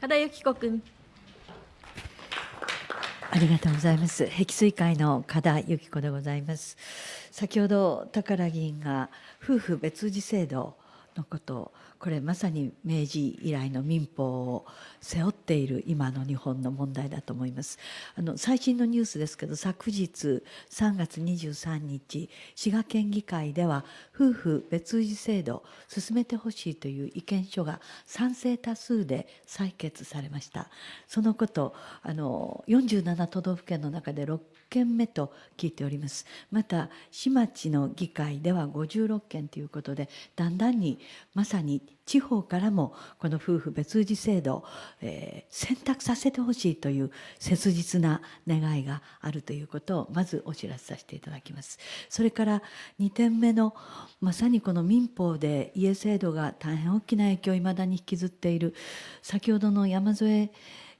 加田由紀子君。ありがとうございます。碧水会の加田由紀子でございます。先ほど宝議員が夫婦別氏制度のことを、これまさに明治以来の民法を背負っている今の日本の問題だと思います。最新のニュースですけど、昨日3月23日、滋賀県議会では夫婦別氏制度を進めてほしいという意見書が賛成多数で採決されました。そのこと、47都道府県の中で6件目と聞いております。また市町の議会では56件ということで、だんだんにまさに地方からもこの夫婦別氏制度を、選択させてほしいという切実な願いがあるということをまずお知らせさせていただきます。それから2点目の、まさにこの民法で家制度が大変大きな影響をいまだに引きずっている、先ほどの山添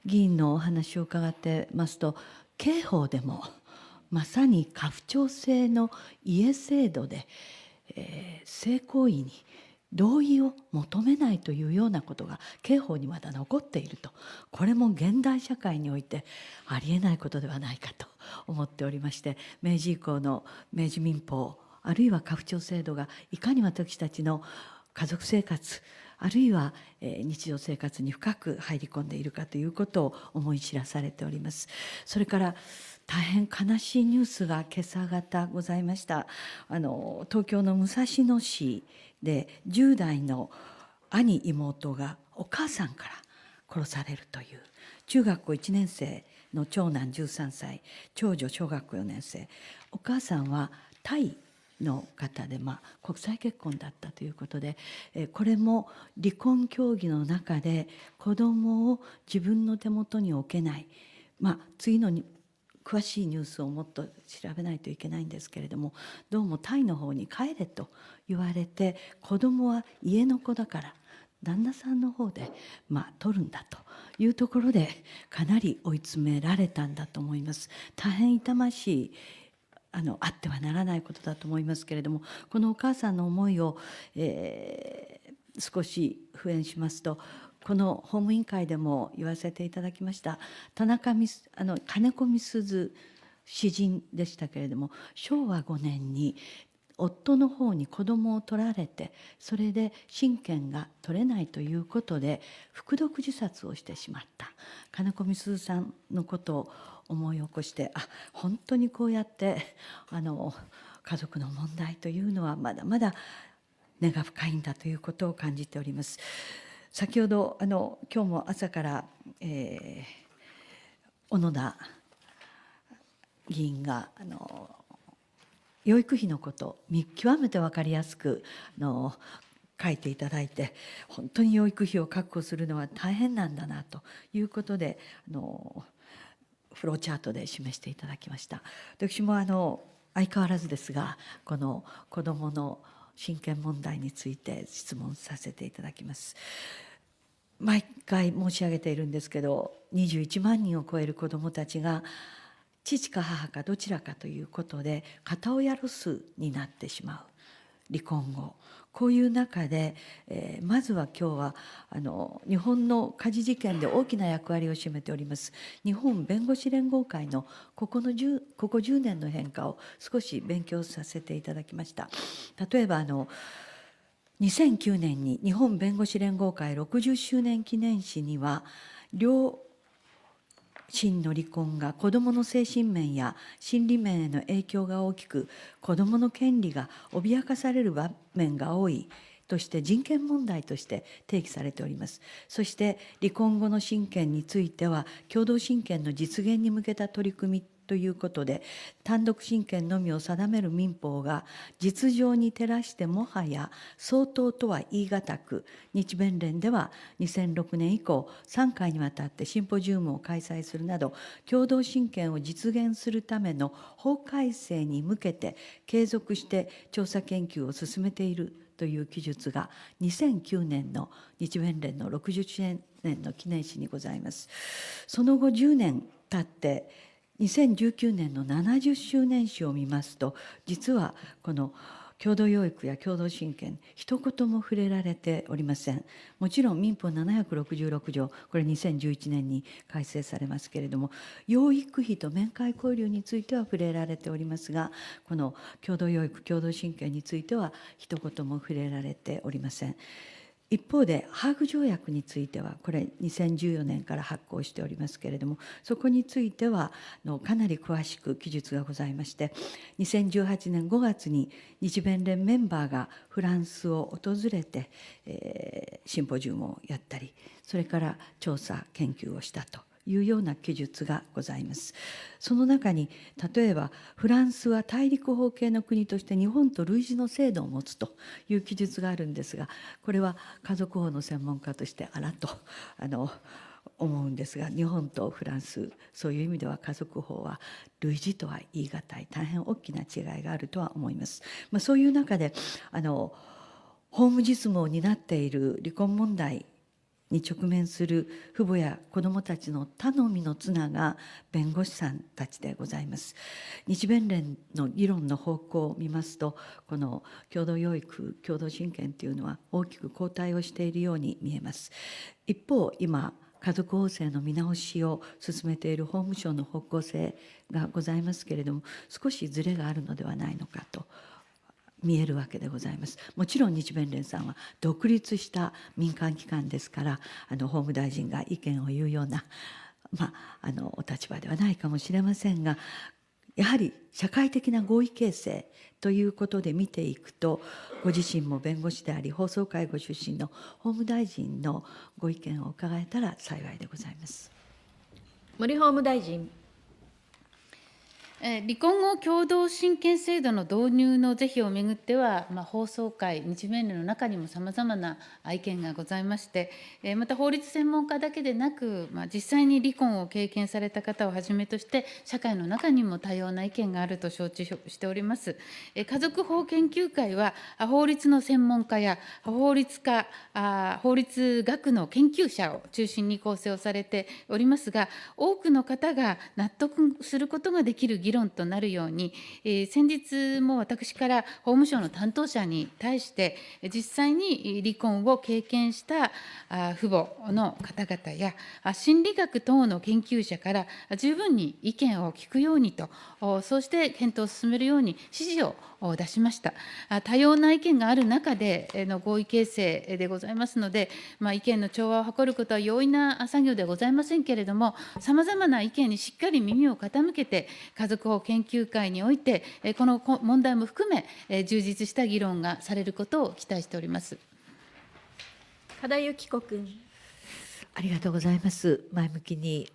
議員のお話を伺ってますと、刑法でもまさに家父長制の家制度で、性行為に同意を求めないというようなことが刑法にまだ残っていると、これも現代社会においてありえないことではないかと思っておりまして、明治以降の明治民法あるいは家父長制度がいかに私たちの家族生活あるいは日常生活に深く入り込んでいるかということを思い知らされております。それから大変悲しいニュースが今朝方ございました。東京の武蔵野市で10代の兄妹がお母さんから殺されるという、中学校1年生の長男13歳、長女小学校4年生、お母さんはタイの方で、国際結婚だったということで、これも離婚協議の中で子どもを自分の手元に置けない、次の詳しいニュースをもっと調べないといけないんですけれども、どうもタイの方に帰れと言われて、子どもは家の子だから旦那さんの方で取るんだというところで、かなり追い詰められたんだと思います。大変痛ましいあってはならないことだと思いますけれども、このお母さんの思いを、少し復縁しますと、この法務委員会でも言わせていただきました金子みすず詩人でしたけれども、昭和5年に夫の方に子供を取られて、それで親権が取れないということで服毒自殺をしてしまった金子みすずさんのことを思い起こして、本当にこうやって家族の問題というのはまだまだ根が深いんだということを感じております。先ほど今日も朝から、小野田議員が養育費のこと極めて分かりやすく書いていただいて、本当に養育費を確保するのは大変なんだなということでフローチャートで示していただきました。私も相変わらずですが、この子どもの親権問題について質問させていただきます。毎回申し上げているんですけど、21万人を超える子どもたちが父か母かどちらかということで片親ロスになってしまう、離婚後。こういう中で、まずは今日は日本の家事事件で大きな役割を占めております日本弁護士連合会のここ10年の変化を少し勉強させていただきました。例えば2009年に日本弁護士連合会60周年記念誌には、両親の離婚が子どもの精神面や心理面への影響が大きく、子どもの権利が脅かされる場面が多いとして人権問題として提起されております。そして離婚後の親権については、共同親権の実現に向けた取り組みということで、単独親権のみを定める民法が実情に照らしてもはや相当とは言い難く、日弁連では2006年以降3回にわたってシンポジウムを開催するなど、共同親権を実現するための法改正に向けて継続して調査研究を進めているという記述が2009年の日弁連の60周年の記念誌にございます。その後10年経って2019年の70周年誌を見ますと、実はこの共同養育や共同親権、一言も触れられておりません。もちろん民法766条、これ2011年に改正されますけれども、養育費と面会交流については触れられておりますが、この共同養育、共同親権については一言も触れられておりません。一方で、ハーグ条約については、これ2014年から発効しておりますけれども、そこについてはかなり詳しく記述がございまして、2018年5月に日弁連メンバーがフランスを訪れて、シンポジウムをやったり、それから調査研究をしたというような記述がございます。その中に、例えばフランスは大陸法系の国として日本と類似の制度を持つという記述があるんですが、これは家族法の専門家としてあらと思うんですが、日本とフランス、そういう意味では家族法は類似とは言い難い、大変大きな違いがあるとは思います。そういう中で法務実務を担っている離婚問題に直面する父母や子どもたちの頼みの綱が弁護士さんたちでございます。日弁連の議論の方向を見ますと、この共同養育、共同親権というのは大きく後退をしているように見えます。一方、今、家族法制の見直しを進めている法務省の方向性がございますけれども、少しずれがあるのではないのかと見えるわけでございます。もちろん日弁連さんは独立した民間機関ですから、法務大臣が意見を言うような、お立場ではないかもしれませんが、やはり社会的な合意形成ということで見ていくと、ご自身も弁護士であり、法曹界ご出身の法務大臣のご意見を伺えたら幸いでございます。森法務大臣。離婚後共同親権制度の導入の是非をめぐっては、法曹界、日弁連の中にもさまざまな意見がございまして、また法律専門家だけでなく、実際に離婚を経験された方をはじめとして、社会の中にも多様な意見があると承知しております。家族法研究会は、法律の専門家や法律家、法律学の研究者を中心に構成をされておりますが、多くの方が納得することができる議論となるように、先日も私から法務省の担当者に対して、実際に離婚を経験した父母の方々や、心理学等の研究者から十分に意見を聞くようにと、そうして検討を進めるように指示を出しました。多様な意見がある中での合意形成でございますので、意見の調和を図ることは容易な作業ではございませんけれども、さまざまな意見にしっかり耳を傾けて、家族法研究会において、この問題も含め、充実した議論がされることを期待しております。嘉田由紀子君。ありがとうございます。前向きに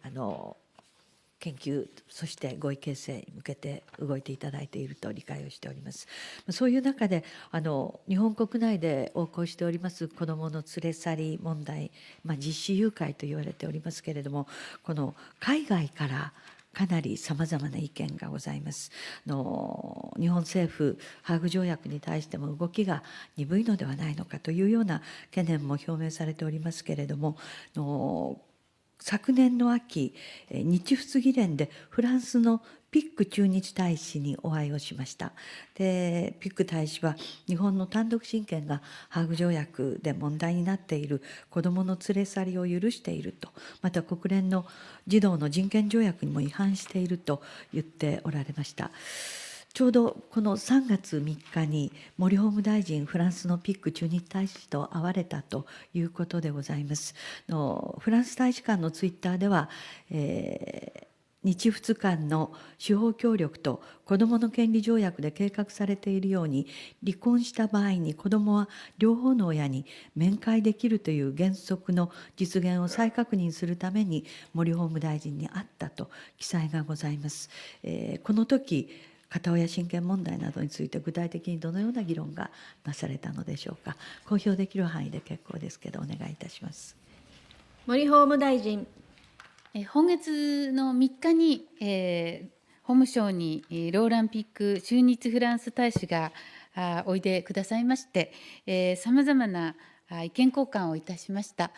研究、そして合意形成に向けて動いていただいていると理解をしております。そういう中で日本国内で横行しております子どもの連れ去り問題、実施誘拐と言われておりますけれども、この海外からかなりさまざまな意見がございます。日本政府、ハーグ条約に対しても動きが鈍いのではないのかというような懸念も表明されておりますけれども、昨年の秋、日仏議連でフランスのピック駐日大使にお会いをしました。で、ピック大使は日本の単独親権がハーグ条約で問題になっている子どもの連れ去りを許していると、また国連の児童の人権条約にも違反していると言っておられました。ちょうどこの3月3日に森法務大臣、フランスのピック駐日大使と会われたということでございます。フランス大使館のツイッターでは、日仏間の司法協力と子どもの権利条約で計画されているように、離婚した場合に子どもは両方の親に面会できるという原則の実現を再確認するために森法務大臣に会ったと記載がございます。この時片親親権問題などについて具体的にどのような議論がなされたのでしょうか。公表できる範囲で結構ですけどお願いいたします。森法務大臣。今月の3日に、法務省にローラン・ピック駐日フランス大使がおいでくださいまして、さまざまな意見交換をいたしました。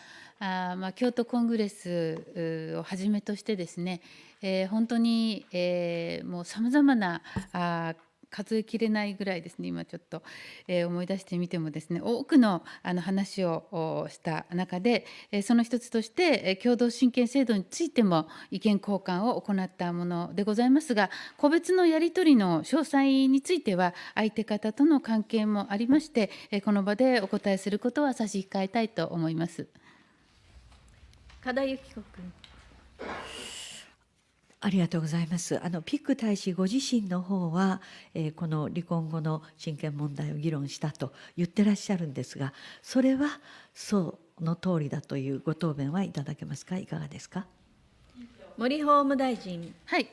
京都コングレスをはじめとしてですね、本当に、もうさまざまな数えきれないぐらいですね、今ちょっと、思い出してみてもですね、多くの話をした中で、その一つとして、共同親権制度についても意見交換を行ったものでございますが、個別のやり取りの詳細については、相手方との関係もありまして、この場でお答えすることは差し控えたいと思います。加田由紀子君。ありがとうございます。ピック大使ご自身の方は、この離婚後の親権問題を議論したと言ってらっしゃるんですが、それはその通りだというご答弁はいただけますか。いかがですか。森法務大臣。はい、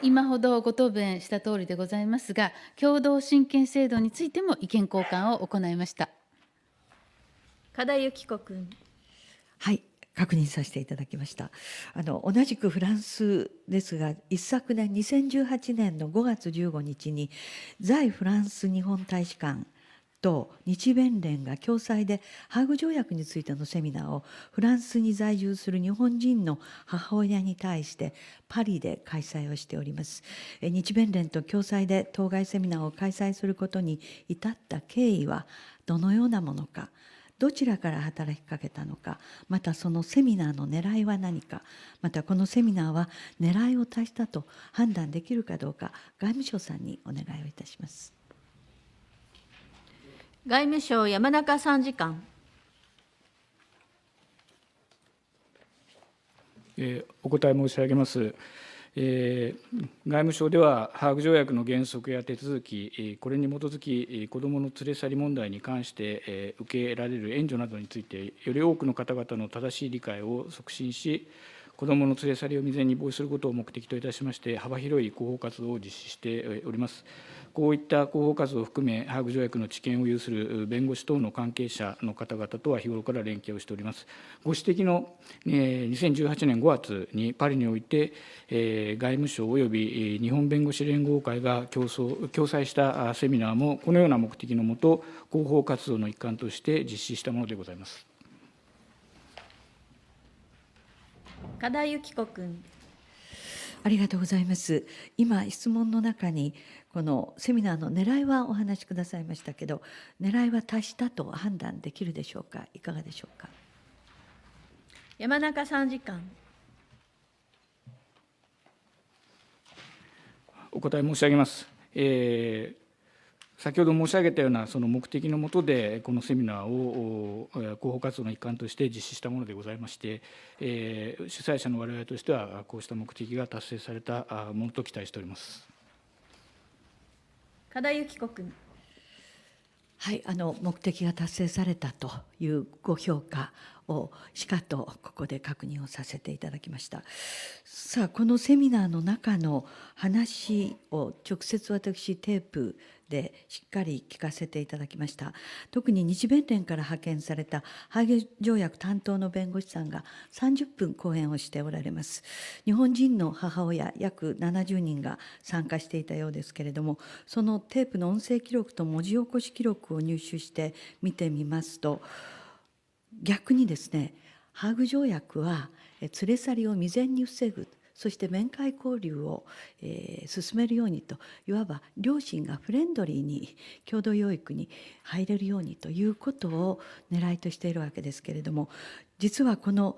今ほどご答弁した通りでございますが、共同親権制度についても意見交換を行いました。加田由紀子君。はい、確認させていただきました。同じくフランスですが、一昨年2018年の5月15日に在フランス日本大使館と日弁連が共催でハーグ条約についてのセミナーをフランスに在住する日本人の母親に対してパリで開催をしております。日弁連と共催で当該セミナーを開催することに至った経緯はどのようなものか、どちらから働きかけたのか、またそのセミナーの狙いは何か、またこのセミナーは狙いを達したと判断できるかどうか、外務省さんにお願いをいたします。外務省山中参事官。お答え申し上げます。外務省では、ハーグ条約の原則や手続き、これに基づき、子どもの連れ去り問題に関して受けられる援助などについて、より多くの方々の正しい理解を促進し、子どもの連れ去りを未然に防止することを目的といたしまして、幅広い広報活動を実施しております。こういった広報活動を含め、ハーグ条約の知見を有する弁護士等の関係者の方々とは日頃から連携をしております。ご指摘の2018年5月にパリにおいて、外務省及び日本弁護士連合会が共催したセミナーも、このような目的のもと、広報活動の一環として実施したものでございます。加田由紀子君。ありがとうございます。今、質問の中に、このセミナーの狙いはお話しくださいましたけど、狙いは達したと判断できるでしょうか。いかがでしょうか。山中参事官。お答え申し上げます。先ほど申し上げたようなその目的のもとで、このセミナーを広報活動の一環として実施したものでございまして、主催者の我々としては、こうした目的が達成されたものと期待しております。加田由紀子君。はい、目的が達成されたというご評価をしかとここで確認をさせていただきました。さあ、このセミナーの中の話を直接私テープでしっかり聞かせていただきました。特に日弁連から派遣されたハーグ条約担当の弁護士さんが30分講演をしておられます。日本人の母親約70人が参加していたようですけれども、そのテープの音声記録と文字起こし記録を入手して見てみますと、逆にですね、ハーグ条約は連れ去りを未然に防ぐ、そして面会交流を進めるようにと、いわば両親がフレンドリーに共同養育に入れるようにということを狙いとしているわけですけれども、実はこの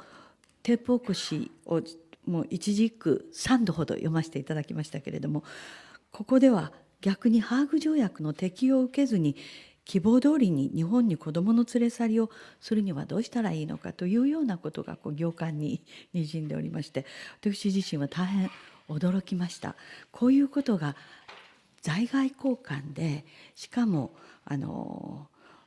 テープ起こしをもう一字一句3度ほど読ませていただきましたけれども、ここでは逆にハーグ条約の適用を受けずに希望通りに日本に子どもの連れ去りをするにはどうしたらいいのかというようなことが行間ににじんでおりまして、私自身は大変驚きました。こういうことが在外交換で、しかも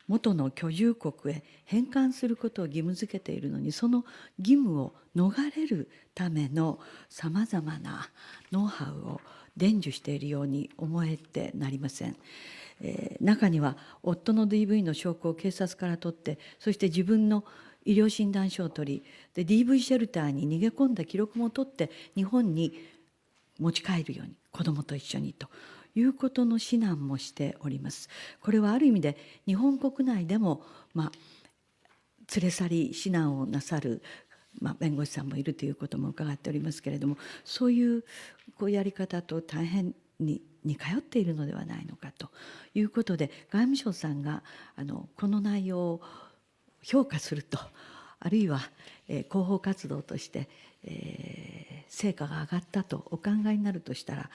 元の居住国へ返還することを義務付けているのに、その義務を逃れるためのさまざまなノウハウを伝授しているように思えてなりません。中には夫の DV の証拠を警察から取って、そして自分の医療診断書を取り、で DV シェルターに逃げ込んだ記録も取って日本に持ち帰るように、子どもと一緒にということの指南もしております。これはある意味で日本国内でも、連れ去り指南をなさる弁護士さんもいるということも伺っておりますけれども、そういうやり方と大変に通っているのではないのかということで、外務省さんがこの内容を評価すると、あるいは広報活動として成果が上がったとお考えになるとしたら、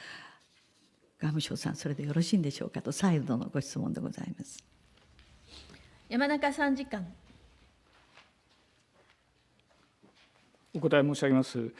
外務省さん、それでよろしいんでしょうかと、再度のご質問でございます。山中参事官。お答え申し上げます。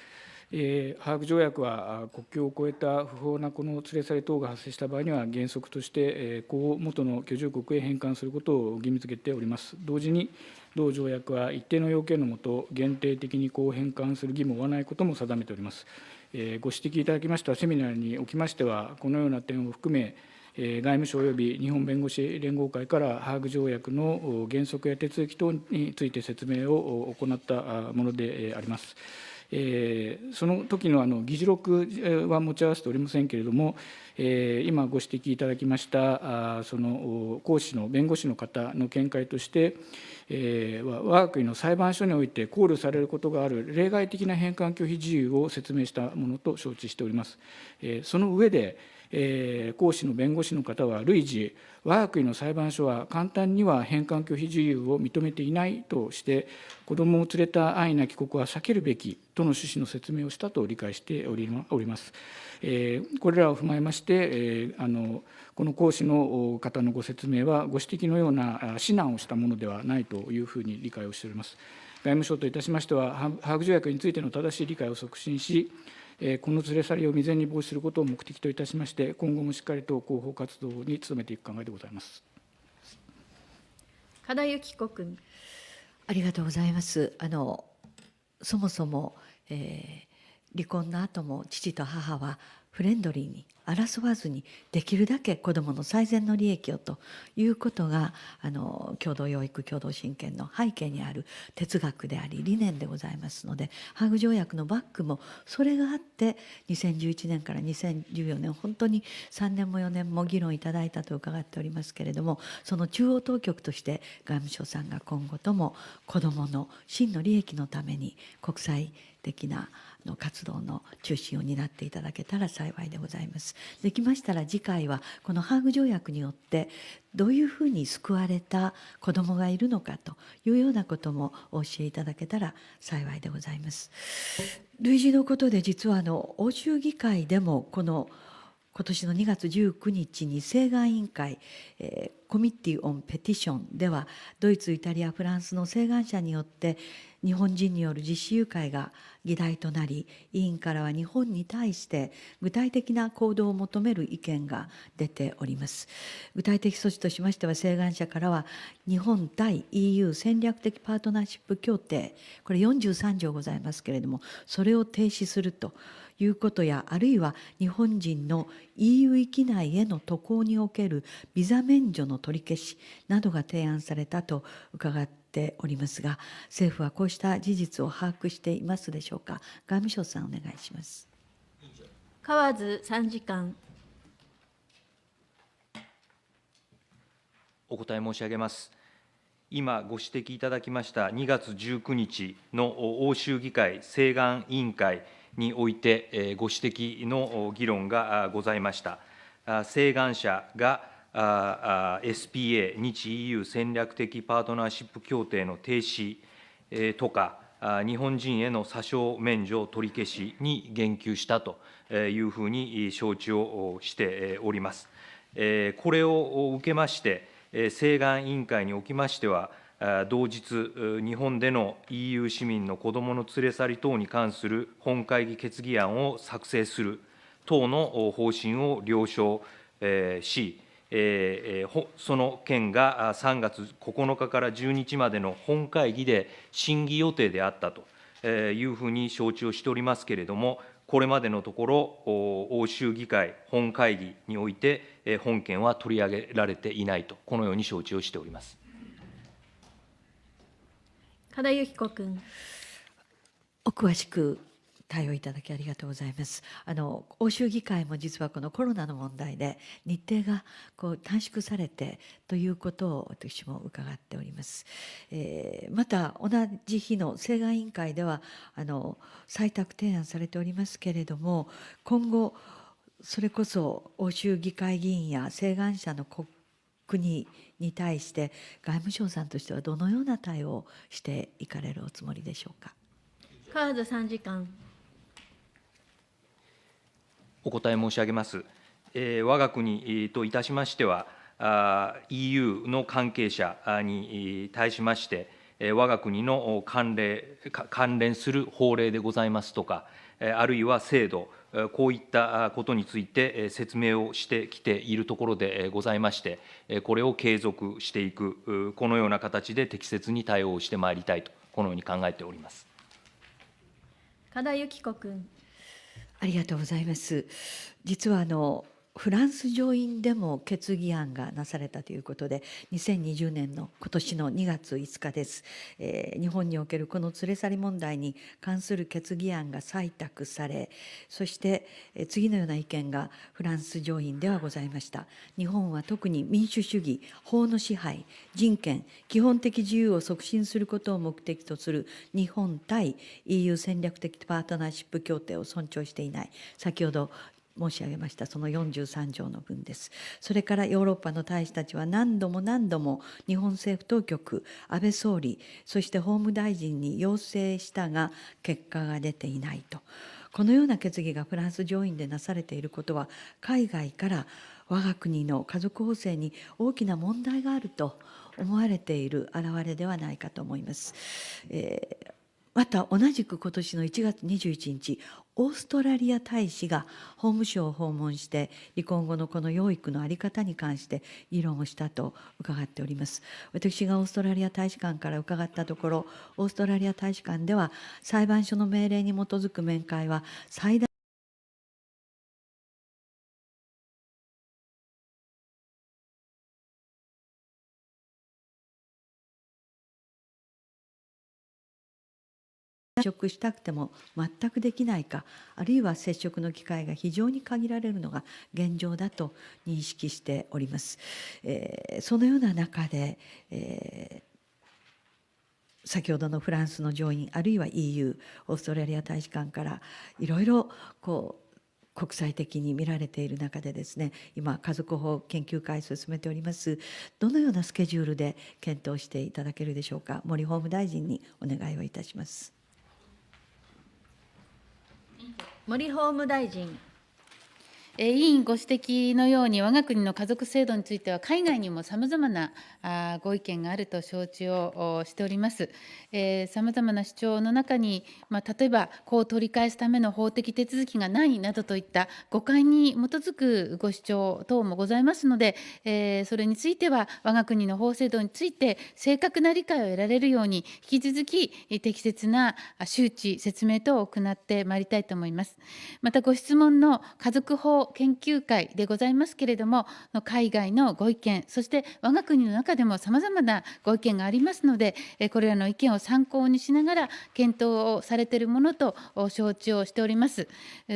ハーグ条約は国境を越えた不法な連れ去り等が発生した場合には、原則として子を元の居住国へ返還することを義務付けております。同時に、同条約は一定の要件のもと、限定的に子を返還する義務を負わないことも定めております。ご指摘いただきましたセミナーにおきましては、このような点を含め、外務省及び日本弁護士連合会からハーグ条約の原則や手続き等について説明を行ったものであります。その時の議事録は持ち合わせておりませんけれども、今ご指摘いただきましたその講師の弁護士の方の見解として、我が国の裁判所において考慮されることがある例外的な返還拒否事由を説明したものと承知しております。その上で、講師の弁護士の方は累次、我が国の裁判所は簡単には返還拒否事由を認めていないとして、子どもを連れた安易な帰国は避けるべきとの趣旨の説明をしたと理解しております。これらを踏まえまして、この講師の方のご説明は、ご指摘のような指南をしたものではないというふうに理解をしております。外務省といたしましては、ハーグ条約についての正しい理解を促進し、この連れ去りを未然に防止することを目的といたしまして、今後もしっかりと広報活動に努めていく考えでございます。加田幸子君。ありがとうございます。そもそも、離婚の後も父と母はフレンドリーに争わずに、できるだけ子どもの最善の利益をということが共同養育共同親権の背景にある哲学であり理念でございますので、ハーグ条約のバックもそれがあって、2011年から2014年本当に3年も4年も議論いただいたと伺っておりますけれども、その中央当局として外務省さんが今後とも子どもの真の利益のために国際的な活動の中心を担っていただけたら幸いでございます。できましたら次回はこのハーグ条約によってどういうふうに救われた子どもがいるのかというようなこともお教えいただけたら幸いでございます。類似のことで、実は欧州議会でも今年の2月19日に請願委員会、コミッティオンペティションでは、ドイツ、イタリア、フランスの請願者によって日本人による実施誘拐が議題となり、委員からは日本に対して具体的な行動を求める意見が出ております。具体的措置としましては、請願者からは日本対 EU 戦略的パートナーシップ協定、これ43条ございますけれども、それを停止するということや、あるいは日本人の EU 域内への渡航におけるビザ免除の取り消しなどが提案されたと伺っておりますが、政府はこうした事実を把握していますでしょうか。外務省さん、お願いします。河津参事官。お答え申し上げます。今ご指摘いただきました2月19日の欧州議会請願委員会において、ご指摘の議論がございました。請願者がSPA、日 EU 戦略的パートナーシップ協定の停止とか、日本人への訴訟免除取り消しに言及したというふうに承知をしております。これを受けまして、請願委員会におきましては、同日、日本での EU 市民の子どもの連れ去り等に関する本会議決議案を作成する等の方針を了承し、その件が3月9日から10日までの本会議で審議予定であったというふうに承知をしておりますけれども、これまでのところ、欧州議会本会議において、本件は取り上げられていないと、このように承知をしております。加田幸子君。お詳しく対応いただきありがとうございます。欧州議会も実はこのコロナの問題で日程が短縮されてということを私も伺っております。また同じ日の請願委員会では採択提案されておりますけれども、今後それこそ欧州議会議員や請願者の国に対して外務省さんとしてはどのような対応をしていかれるおつもりでしょうか。河津参事官。お答え申し上げます。我が国といたしましては、EU の関係者に対しまして、我が国の関連する法令でございますとか、あるいは制度、こういったことについて説明をしてきているところでございまして、これを継続していく、このような形で適切に対応してまいりたいと、このように考えております。加田由紀子君。ありがとうございます。実はフランス上院でも決議案がなされたということで、2020年の今年の2月5日です。日本におけるこの連れ去り問題に関する決議案が採択され、そして次のような意見がフランス上院ではございました。日本は特に民主主義、法の支配、人権、基本的自由を促進することを目的とする日本対 EU 戦略的パートナーシップ協定を尊重していない。先ほど申し上げましたその43条の文です。それからヨーロッパの大使たちは何度も日本政府当局、安倍総理、そして法務大臣に要請したが結果が出ていないと。このような決議がフランス上院でなされていることは、海外から我が国の家族法制に大きな問題があると思われている表れではないかと思います。また同じく今年の1月21日、オーストラリア大使が法務省を訪問して、離婚後のこの養育の在り方に関して議論をしたと伺っております。私がオーストラリア大使館から伺ったところ、オーストラリア大使館では裁判所の命令に基づく面会は最大接触したくても全くできないか、あるいは接触の機会が非常に限られるのが現状だと認識しております。そのような中で、先ほどのフランスの上院、あるいは EU、オーストラリア大使館からいろいろ国際的に見られている中でですね、今、家族法研究会を進めております。どのようなスケジュールで検討していただけるでしょうか。森法務大臣にお願いをいたします。森法務大臣。委員ご指摘のように、我が国の家族制度については、海外にもさまざまなご意見があると承知をしております。さまざまな主張の中に、例えば、子を取り返すための法的手続きがないなどといった誤解に基づくご主張等もございますので、それについては、我が国の法制度について正確な理解を得られるように、引き続き適切な周知、説明等を行ってまいりたいと思います。また、ご質問の家族法研究会でございますけれども、海外のご意見、そして我が国の中でもさまざまなご意見がありますので、これらの意見を参考にしながら検討をされているものと承知をしております。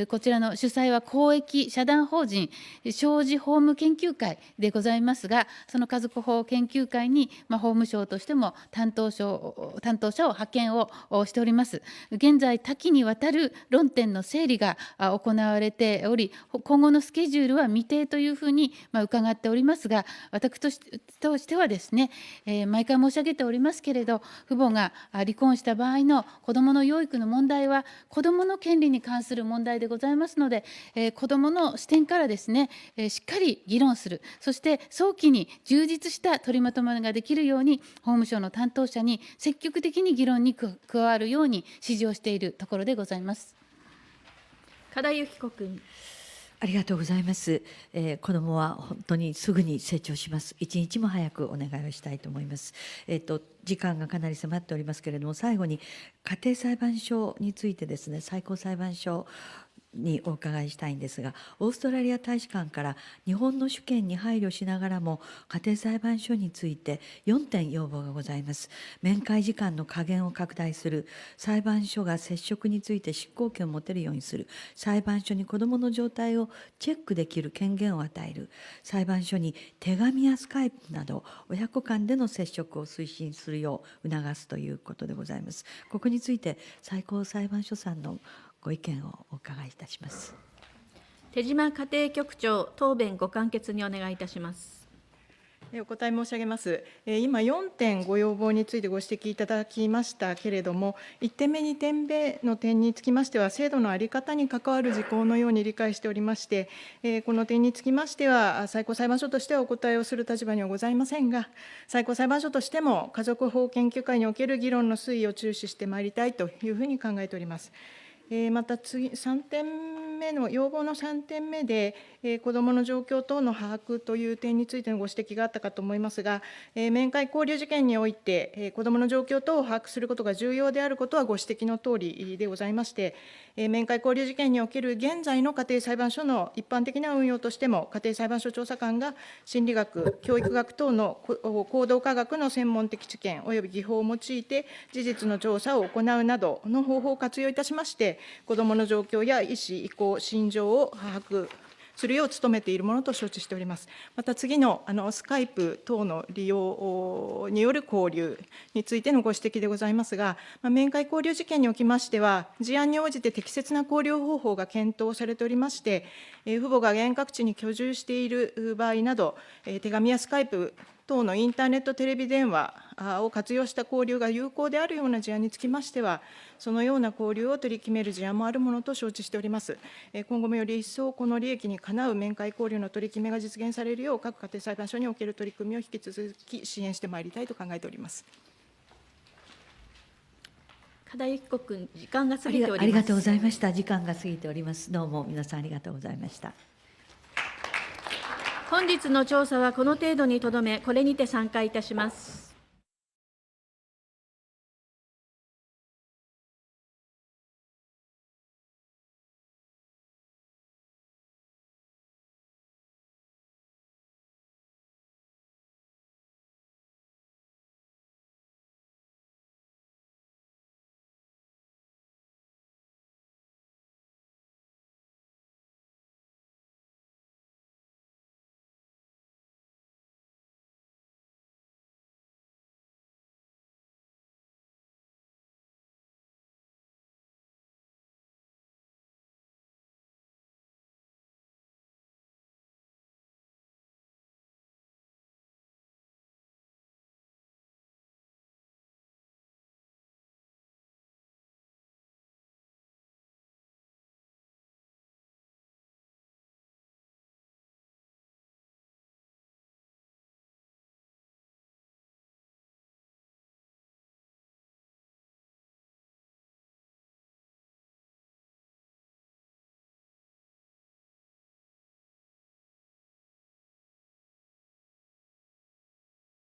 こちらの主催は公益社団法人商事法務研究会でございますが、その家族法研究会に法務省としても担当者を派遣をしております。現在、多岐にわたる論点の整理が行われており、今後のスケジュールは未定というふうに伺っておりますが、私としてはですね、毎回申し上げておりますけれど、父母が離婚した場合の子どもの養育の問題は、子どもの権利に関する問題でございますので、子どもの視点からですね、しっかり議論する、そして早期に充実した取りまとめができるように、法務省の担当者に積極的に議論に加わるように指示をしているところでございます。加田由紀子君。ありがとうございます。子どもは本当にすぐに成長します。一日も早くお願いをしたいと思います。時間がかなり迫っておりますけれども、最後に家庭裁判所についてですね、最高裁判所にお伺いしたいんですが、オーストラリア大使館から日本の主権に配慮しながらも家庭裁判所について4点要望がございます。面会時間の下限を拡大する、裁判所が接触について執行権を持てるようにする、裁判所に子どもの状態をチェックできる権限を与える、裁判所に手紙やスカイプなど親子間での接触を推進するよう促すということでございます。ここについて最高裁判所さんのご意見をお伺いいたします。手島家庭局長、答弁ご簡潔にお願いいたします。お答え申し上げます。今、4点ご要望についてご指摘いただきましたけれども、1点目、2点目の点につきましては、制度の在り方に関わる事項のように理解しておりまして、この点につきましては、最高裁判所としてはお答えをする立場にはございませんが、最高裁判所としても、家族法研究会における議論の推移を注視してまいりたいというふうに考えております。また次、3点目の、要望の3点目で、子どもの状況等の把握という点についてのご指摘があったかと思いますが、面会交流事件において、子どもの状況等を把握することが重要であることはご指摘のとおりでございまして、面会交流事件における現在の家庭裁判所の一般的な運用としても、家庭裁判所調査官が心理学、教育学等の行動科学の専門的知見および技法を用いて、事実の調査を行うなどの方法を活用いたしまして、子どもの状況や意思、意向、心情を把握するよう努めているものと承知しております。また次のスカイプ等の利用による交流についてのご指摘でございますが、面会交流事件におきましては、事案に応じて適切な交流方法が検討されておりまして、父母が遠隔地に居住している場合など、手紙やスカイプ等のインターネットテレビ電話を活用した交流が有効であるような事案につきましては、そのような交流を取り決める事案もあるものと承知しております。今後もより一層、この利益にかなう面会交流の取り決めが実現されるよう、各家庭裁判所における取り組みを引き続き支援してまいりたいと考えております。加田由紀子君、時間が過ぎております。ありがとうございました。時間が過ぎております。どうも皆さんありがとうございました。本日の調査はこの程度にとどめ、これにて散会いたします。